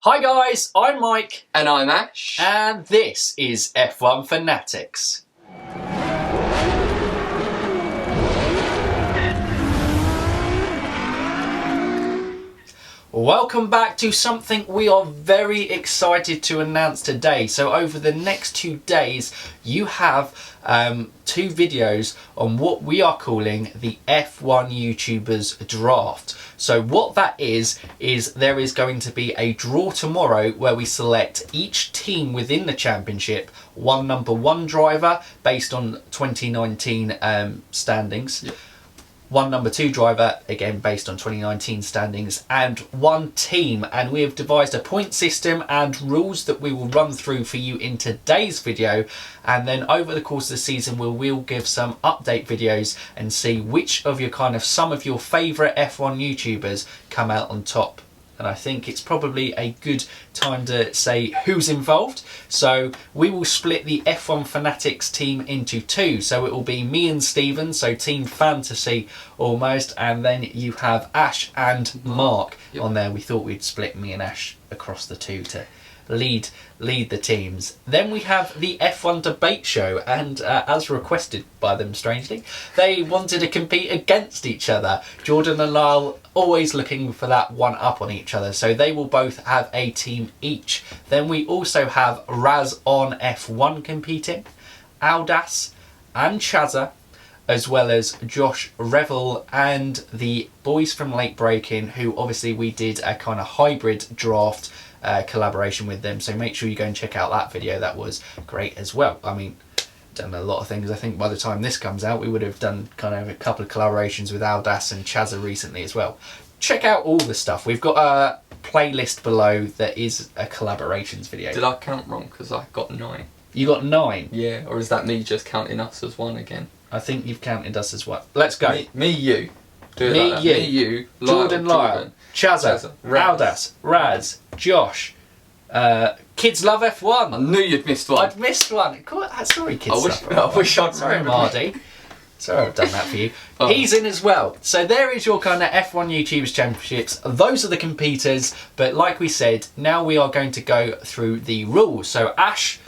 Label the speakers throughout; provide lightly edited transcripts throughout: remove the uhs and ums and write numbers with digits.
Speaker 1: Hi guys, I'm Mike.
Speaker 2: And I'm Ash.
Speaker 1: And this is F1 Fanatics. Welcome back to something we are very excited to announce today. So over the next 2 days, you have 2 videos on what we are calling the F1 YouTubers draft. So what that is there is going to be a draw tomorrow where we select each team within the championship, one number 1 driver based on 2019 standings. Yep. One number 2 driver, again based on 2019 standings, and one team. And we have devised a point system and rules that we will run through for you in today's video. And then over the course of the season, we'll give some update videos and see which of your some of your favourite F1 YouTubers come out on top. And I think it's probably a good time to say who's involved. So we will split the F1 Fanatics team into 2. So it will be me and Steven, so Team Fantasy almost. And then you have Ash and Mark on there. We thought we'd split me and Ash across the 2 to lead the teams. Then we have the F1 debate show, and as requested by them, strangely, they wanted to compete against each other. Jordan and Lyle always looking for that one up on each other, so they will both have a team each. Then we also have Raz on F1 competing, Aldas and Chazza, as well as Josh Revell and the boys from Late Breaking, who obviously we did a kind of hybrid draft collaboration with them, so make sure you go and check out that video. That was great as well. I mean, done a lot of things. I think by the time this comes out, we would have done kind of a couple of collaborations with Aldas and Chazza recently as well. Check out all the stuff. We've got a playlist below that is a collaborations video.
Speaker 2: Did I count wrong? Because I got 9.
Speaker 1: You got 9?
Speaker 2: Yeah, or is that me just counting us as one again?
Speaker 1: I think you've counted us as one. Let's go.
Speaker 2: Me, you. Do it
Speaker 1: me,
Speaker 2: like
Speaker 1: you.
Speaker 2: Me, you.
Speaker 1: Jordan, Lyle. Chazza. Aldas. Raz. Josh. Kids Love F1.
Speaker 2: I knew you'd missed one.
Speaker 1: I'd missed one. Sorry, Kids Love F1.
Speaker 2: I wish I'd
Speaker 1: Sorry, Mardy. Sorry I've done that for you.
Speaker 2: Oh.
Speaker 1: He's in as well. So there is your kind of F1 YouTubers Championships. Those are the competitors. But like we said, now we are going to go through the rules. So Ash,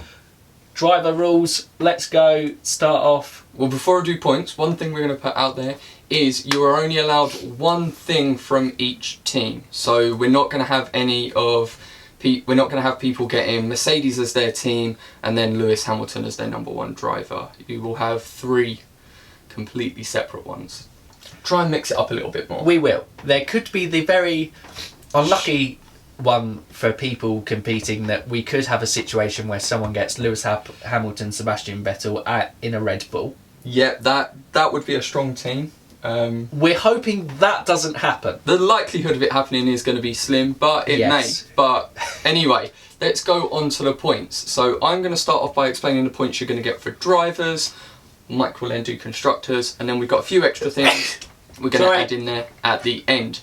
Speaker 1: driver rules. Let's go. Start off.
Speaker 2: Well, before I do points, one thing we're going to put out there is you are only allowed one thing from each team. So we're not going to have we're not going to have people getting Mercedes as their team and then Lewis Hamilton as their number 1 driver. You will have 3 completely separate ones. Try and mix it up a little bit more.
Speaker 1: We will. There could be the very unlucky one for people competing that we could have a situation where someone gets Lewis Hamilton, Sebastian Vettel in a Red Bull.
Speaker 2: Yeah, that would be a strong team.
Speaker 1: We're hoping that doesn't happen.
Speaker 2: The likelihood of it happening is going to be slim, but it may. But anyway, let's go on to the points. So I'm going to start off by explaining the points you're going to get for drivers. Mike will then do constructors, and then we've got a few extra things we're going to add in there at the end.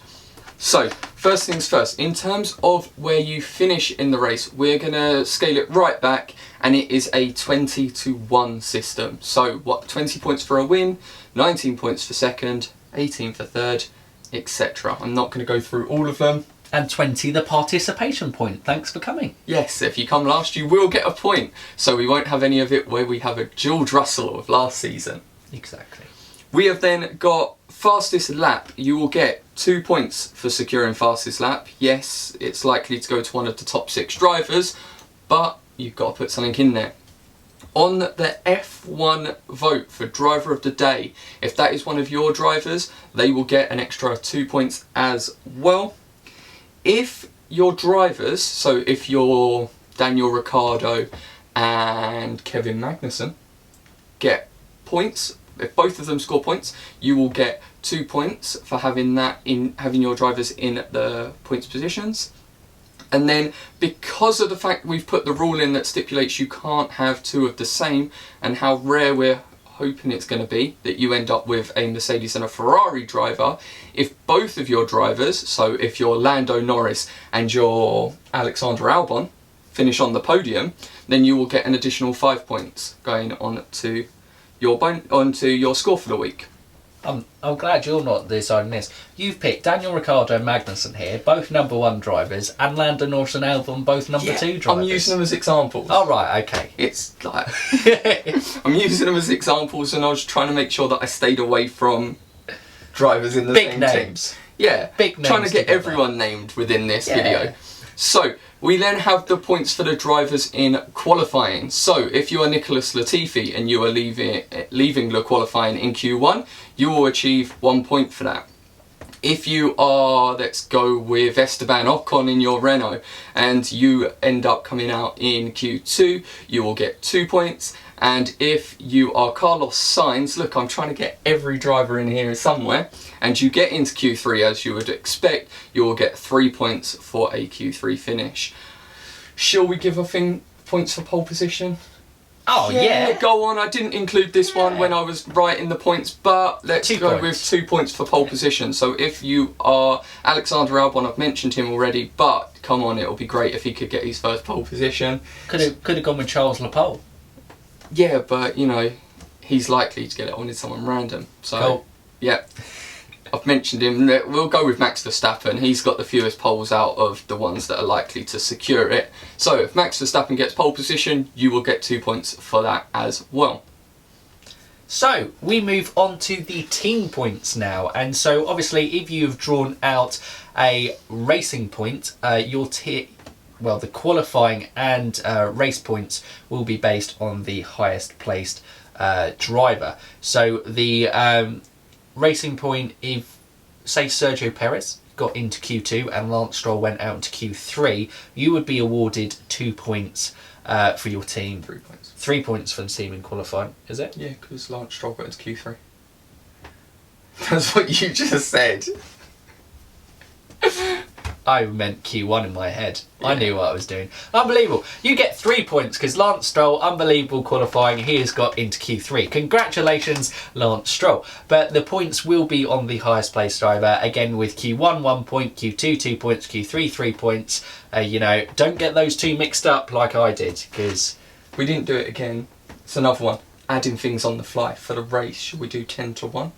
Speaker 2: So first things first, in terms of where you finish in the race, we're going to scale it right back, and it is a 20-to-1 system. So 20 points for a win, 19 points for second, 18 for third, etc. I'm not going to go through all of them.
Speaker 1: And 20 the participation point. Thanks for coming.
Speaker 2: Yes, if you come last, you will get a point. So we won't have any of it where we have a George Russell of last season.
Speaker 1: Exactly.
Speaker 2: We have then got fastest lap. You will get 2 points for securing fastest lap. Yes, it's likely to go to one of the top 6 drivers, but you've got to put something in there. On the F1 vote for driver of the day, if that is one of your drivers, they will get an extra 2 points as well. If your drivers, so if you're Daniel Ricciardo and Kevin Magnussen, get points, if both of them score points, you will get 2 points for having your drivers in the points positions. And then because of the fact we've put the rule in that stipulates you can't have 2 of the same, and how rare we're hoping it's going to be that you end up with a Mercedes and a Ferrari driver, if both of your drivers, so if you're Lando Norris and your Alexander Albon, finish on the podium, then you will get an additional 5 points going on to your score for the week.
Speaker 1: I'm glad you're not deciding this. You've picked Daniel Ricciardo and Magnussen here, both number 1 drivers, and Lando Norris and Albon, both number 2 drivers.
Speaker 2: I'm using them as examples.
Speaker 1: Oh, right, okay.
Speaker 2: It's like I'm using them as examples, and I was trying to make sure that I stayed away from drivers in the
Speaker 1: Big
Speaker 2: same
Speaker 1: names.
Speaker 2: team. Yeah,
Speaker 1: Big names.
Speaker 2: Trying to get
Speaker 1: together.
Speaker 2: everyone named within this video. So we then have the points for the drivers in qualifying. So if you are Nicholas Latifi and you are leaving the qualifying in Q1, you will achieve 1 point for that. If you are, let's go with Esteban Ocon in your Renault, and you end up coming out in Q2, you will get 2 points. And if you are Carlos Sainz, look, I'm trying to get every driver in here somewhere, and you get into Q3 as you would expect, you will get 3 points for a Q3 finish. Shall we give a thing points for pole position?
Speaker 1: Oh, yeah.
Speaker 2: Go on. I didn't include this one when I was writing the points, but let's
Speaker 1: 2
Speaker 2: go
Speaker 1: points.
Speaker 2: with 2 points for pole position. So if you are Alexander Albon, I've mentioned him already, but come on, it'll be great if he could get his first pole position.
Speaker 1: Could have gone with Charles Lepole.
Speaker 2: Yeah, but you know, he's likely to get it on with someone random. So,
Speaker 1: Cool.
Speaker 2: yeah, I've mentioned him. We'll go with Max Verstappen. He's got the fewest poles out of the ones that are likely to secure it. So if Max Verstappen gets pole position, you will get 2 points for that as well.
Speaker 1: So we move on to the team points now, and so obviously if you've drawn out a racing point, the qualifying and race points will be based on the highest placed driver. So the racing point, if say Sergio Perez got into Q2 and Lance Stroll went out into Q3, you would be awarded 2 points for your team.
Speaker 2: 3 points.
Speaker 1: 3 points for the team in qualifying, is it?
Speaker 2: Yeah, because Lance Stroll got into Q3. That's what you just said.
Speaker 1: I meant Q1 in my head.
Speaker 2: Yeah.
Speaker 1: I knew what I was doing. Unbelievable. You get 3 points because Lance Stroll, unbelievable qualifying. He has got into Q3. Congratulations, Lance Stroll. But the points will be on the highest placed driver. Again, with Q1, 1 point, Q2, 2 points, Q3, 3 points. Don't get those two mixed up like I did, because
Speaker 2: We didn't do it again. It's another one. Adding things on the fly. For the race, should we do 10 to 1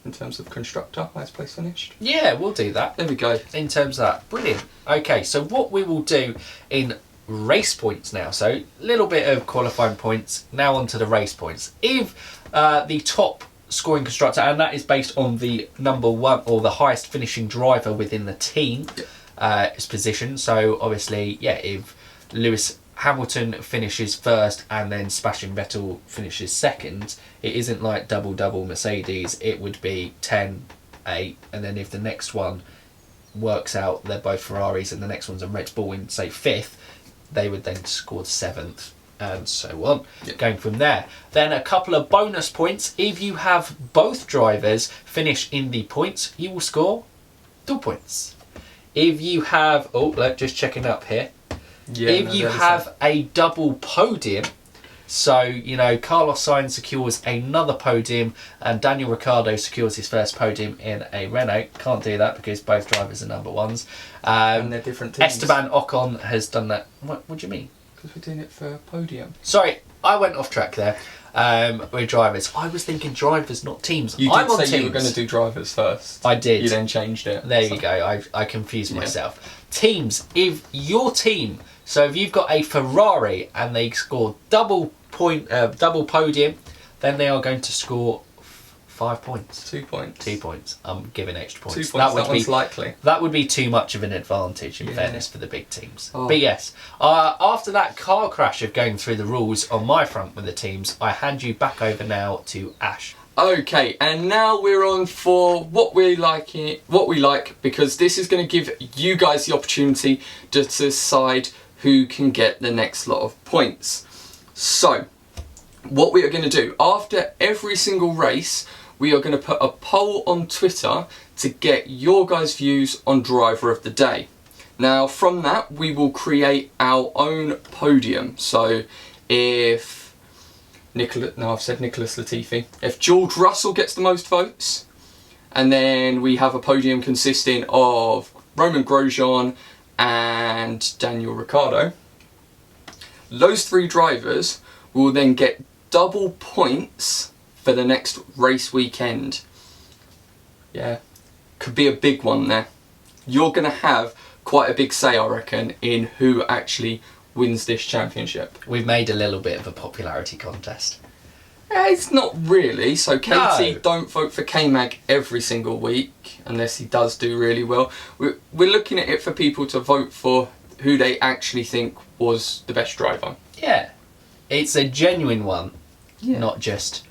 Speaker 2: in terms of constructor, highest place finished?
Speaker 1: yeah, we'll do that.
Speaker 2: There we go.
Speaker 1: In terms of that. Brilliant. Okay, so what we will do in race points now. So a little bit of qualifying points. Now onto the race points. If the top scoring constructor, and that is based on the number 1 or the highest finishing driver within the team, is positioned. So obviously, yeah, if Lewis Hamilton finishes first and then Sebastian Vettel finishes second, it isn't like double Mercedes. It would be 10, 8, and then if the next one works out, they're both Ferraris, and the next one's a Red Bull in, say, 5th, they would then score 7th, and so on, going from there. Then a couple of bonus points. If you have both drivers finish in the points, you will score 2 points. If you have, just checking up here.
Speaker 2: Yeah,
Speaker 1: If you have a double podium, so, Carlos Sainz secures another podium and Daniel Ricciardo secures his first podium in a Renault. Can't do that because both drivers are number 1s.
Speaker 2: And they're different teams.
Speaker 1: Esteban Ocon has done that. What do you mean?
Speaker 2: Because we're doing it for podium.
Speaker 1: Sorry, I went off track there. With drivers. I was thinking drivers, not teams.
Speaker 2: You
Speaker 1: I'm
Speaker 2: did
Speaker 1: on
Speaker 2: say
Speaker 1: teams.
Speaker 2: you were going to do drivers first.
Speaker 1: I did.
Speaker 2: You then changed it.
Speaker 1: There you go. I confused myself. Teams. If your team, so if you've got a Ferrari and they score double podium, then they are going to score 5 points.
Speaker 2: 2 points.
Speaker 1: 2 points. I'm giving extra points.
Speaker 2: 2 points. That one's likely.
Speaker 1: That would be too much of an advantage, in fairness, for the big teams.
Speaker 2: Oh.
Speaker 1: But yes, after that car crash of going through the rules on my front with the teams, I hand you back over now to Ash.
Speaker 2: Okay, and now we're on for what we like, because this is going to give you guys the opportunity to decide who can get the next lot of points. So, what we are going to do, after every single race, we are going to put a poll on Twitter to get your guys' views on driver of the day. Now, from that, we will create our own podium. So, if I've said Nicholas Latifi. If George Russell gets the most votes, and then we have a podium consisting of Roman Grosjean and Daniel Ricciardo, those 3 drivers will then get double points for the next race weekend. Yeah, could be a big one there. You're going to have quite a big say, I reckon, in who actually wins this championship.
Speaker 1: We've made a little bit of a popularity contest.
Speaker 2: It's not really. So Katie,
Speaker 1: No.
Speaker 2: don't vote for K-Mag every single week unless he does do really well. We're looking at it for people to vote for who they actually think was the best driver.
Speaker 1: Yeah. It's a genuine one,
Speaker 2: Yeah.
Speaker 1: not just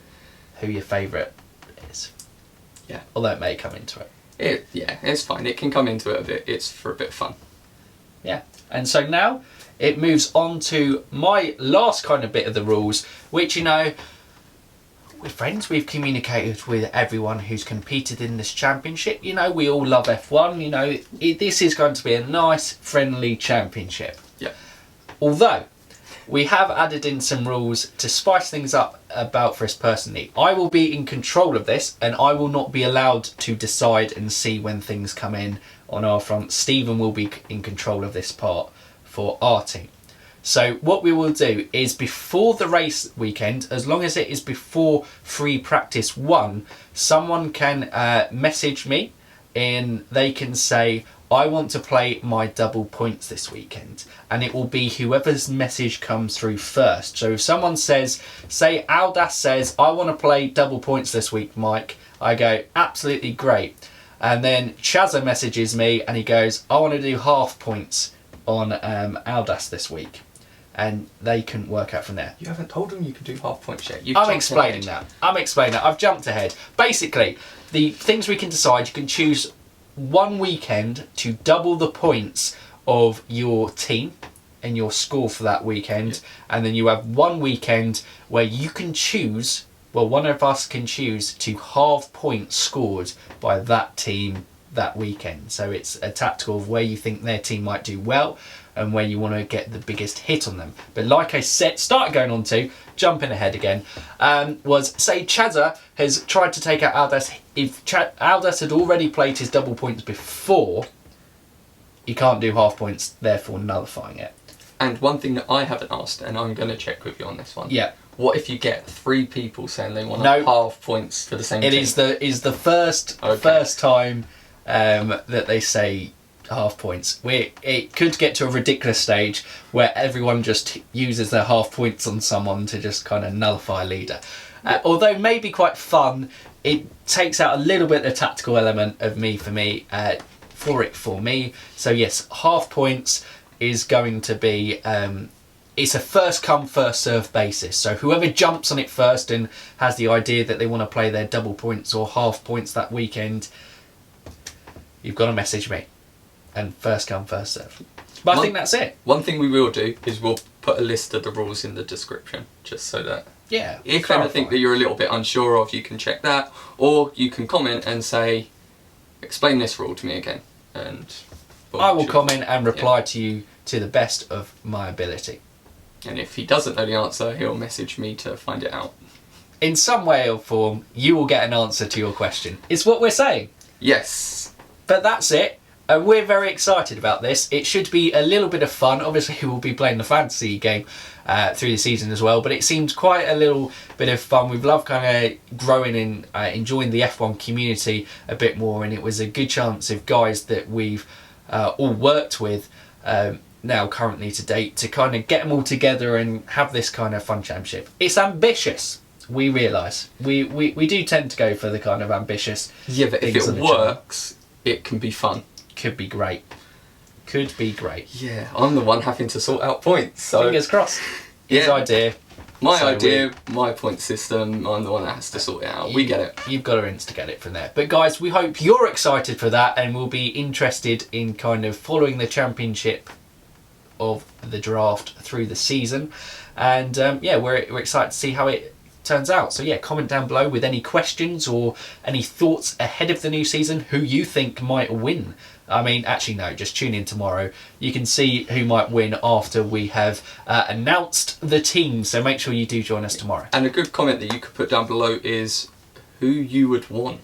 Speaker 1: who your favourite is.
Speaker 2: Yeah.
Speaker 1: Although it may come into it.
Speaker 2: Yeah, it's fine. It can come into it a bit. It's for a bit of fun.
Speaker 1: Yeah. And so now it moves on to my last kind of bit of the rules, which, you know, we're friends. We've communicated with everyone who's competed in this championship. You know, we all love F1. You know, this is going to be a nice, friendly championship.
Speaker 2: Yeah.
Speaker 1: Although, we have added in some rules to spice things up about for us personally. I will be in control of this, and I will not be allowed to decide and see when things come in on our front. Stephen will be in control of this part for our team. So what we will do is, before the race weekend, as long as it is before free practice 1, someone can message me and they can say, I want to play my double points this weekend, and it will be whoever's message comes through first. So if someone says, say Aldas says, I want to play double points this week, Mike, I go, absolutely great. And then Chazza messages me and he goes, I want to do half points on Aldas this week, and they can work out from there.
Speaker 2: You haven't told them you can do half points yet.
Speaker 1: I'm explaining that. I've jumped ahead. Basically, the things we can decide, you can choose one weekend to double the points of your team and your score for that weekend, and then you have one weekend where you can choose, well, one of us can choose to halve points scored by that team that weekend. So it's a tactical of where you think their team might do well and where you want to get the biggest hit on them. But like I said, started going on to, jumping ahead again, was, say Chazza has tried to take out Aldas. If Aldas had already played his double points before, he can't do half points, therefore nullifying it.
Speaker 2: And one thing that I haven't asked, and I'm going to check with you on this one.
Speaker 1: Yeah.
Speaker 2: What if you get 3 people saying they want
Speaker 1: No.
Speaker 2: half points for the same team?
Speaker 1: It is the first time that they say half points. It could get to a ridiculous stage where everyone just uses their half points on someone to just kind of nullify a leader. Although it may be quite fun, it takes out a little bit of the tactical element of for me. So yes, half points is going to be it's a first come first serve basis. So whoever jumps on it first and has the idea that they want to play their double points or half points that weekend, you've got to message me. And first come, first serve. But I think that's it.
Speaker 2: One thing we will do is we'll put a list of the rules in the description, just so that if anything that you're a little bit unsure of, you can check that, or you can comment and say, explain this rule to me again. And
Speaker 1: I will comment and reply to you to the best of my ability.
Speaker 2: And if he doesn't know the answer, he'll message me to find it out.
Speaker 1: In some way or form, you will get an answer to your question. It's what we're saying.
Speaker 2: Yes.
Speaker 1: But that's it. We're very excited about this. It should be a little bit of fun. Obviously, we'll be playing the fantasy game through the season as well, but it seems quite a little bit of fun. We've loved kind of growing and enjoying the F1 community a bit more, and it was a good chance of guys that we've all worked with now currently to date to kind of get them all together and have this kind of fun championship. It's ambitious. We realise. We do tend to go for the kind of ambitious.
Speaker 2: Yeah, but if it works, it can be fun.
Speaker 1: Could be great. Could be great.
Speaker 2: Yeah, I'm the one having to sort out points. So
Speaker 1: fingers crossed. His idea.
Speaker 2: My idea, my point system, I'm the one that has to sort it out. We get it.
Speaker 1: You've got to instigate it from there. But guys, we hope you're excited for that and will be interested in kind of following the championship of the draft through the season. And we're excited to see how it turns out. So yeah, comment down below with any questions or any thoughts ahead of the new season, who you think might win. I mean, actually no, just tune in tomorrow. You can see who might win after we have announced the team, so make sure you do join us tomorrow.
Speaker 2: And a good comment that you could put down below is who you would want.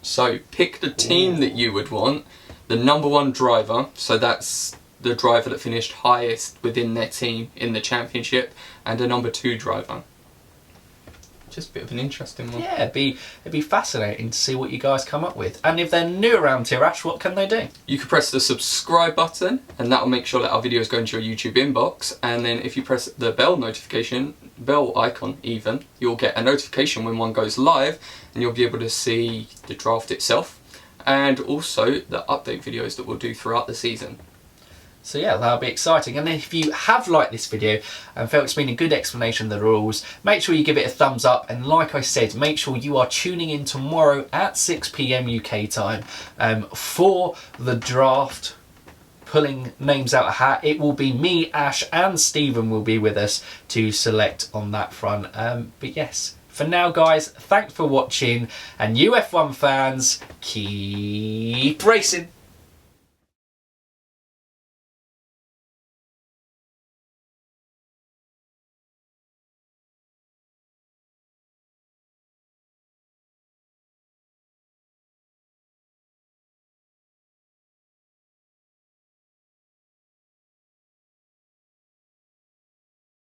Speaker 2: So pick the team that you would want, the number 1 driver, so that's the driver that finished highest within their team in the championship, and a number 2 driver. just a bit of an interesting one.
Speaker 1: Yeah, it'd be fascinating to see what you guys come up with. And if they're new around here, Ash, what can they do?
Speaker 2: You can press the subscribe button, and that will make sure that our videos go into your YouTube inbox. And then if you press the bell icon even, you'll get a notification when one goes live, and you'll be able to see the draft itself, and also the update videos that we'll do throughout the season.
Speaker 1: So yeah, that'll be exciting. And if you have liked this video and felt it's been a good explanation of the rules, make sure you give it a thumbs up. And like I said, make sure you are tuning in tomorrow at 6 PM UK time for the draft, pulling names out of a hat. It will be me, Ash and Stephen will be with us to select on that front. But yes, for now guys, thanks for watching, and you F1 fans, keep racing.